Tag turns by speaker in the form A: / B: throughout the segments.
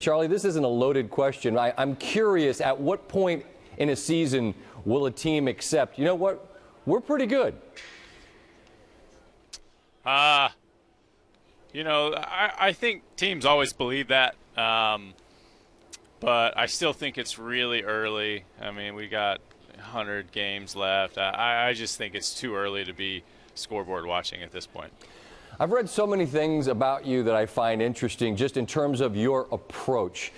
A: Charlie, this isn't a loaded question. I'm curious, at what point in a season will a team accept, you know what, we're pretty good?
B: You know, I think teams always believe that, but I still think it's really early. I mean, we got 100 games left. I just think it's too early to be scoreboard watching at this point.
A: I've read so many things about you that I find interesting just in terms of your approach.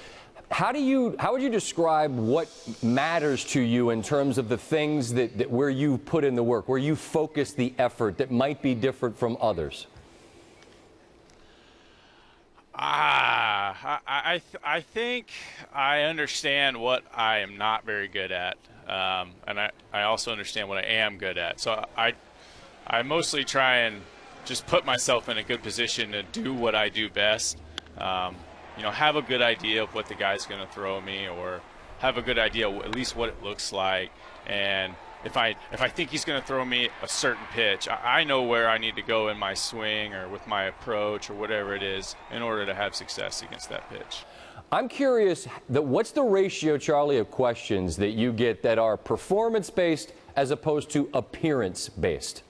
A: How would you describe what matters to you in terms of the things that where you put in the work, where you focus the effort that might be different from others?
B: I think I understand what I am not very good at, and I also understand what I am good at. So I mostly try and just put myself in a good position to do what I do best. You know, have a good idea of what the guy's going to throw me, or have a good idea at least what it looks like. And if I think he's going to throw me a certain pitch, I know where I need to go in my swing or with my approach or whatever it is in order to have success against that pitch.
A: I'm curious, what's the ratio, Charlie, of questions that you get that are performance-based as opposed to appearance-based?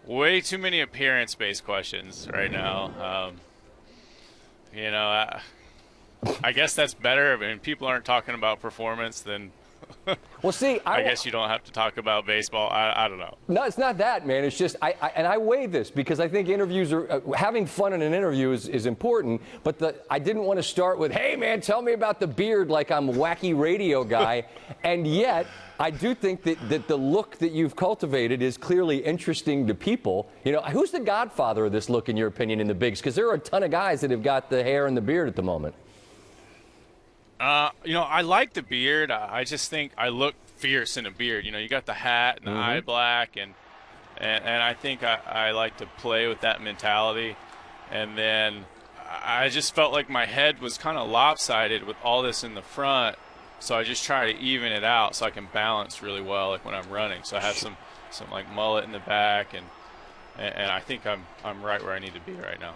B: Way too many appearance-based questions right now. You know, I guess that's better. I mean, people aren't talking about performance, then
A: well, see,
B: I guess you don't have to talk about baseball. I don't know.
A: No, it's not that, man. It's just I weigh this because I think interviews are having fun in an interview is important. But I didn't want to start with, hey, man, tell me about the beard like I'm a wacky radio guy. And yet I do think that the look that you've cultivated is clearly interesting to people. You know, who's the godfather of this look, in your opinion, in the bigs? Because there are a ton of guys that have got the hair and the beard at the moment.
B: You know, I like the beard. I just think I look fierce in a beard. You know, you got the hat and the eye black, and I think I like to play with that mentality. And then I just felt like my head was kind of lopsided with all this in the front, so I just try to even it out so I can balance really well, like when I'm running. So I have some like mullet in the back, and I think I'm right where I need to be right now.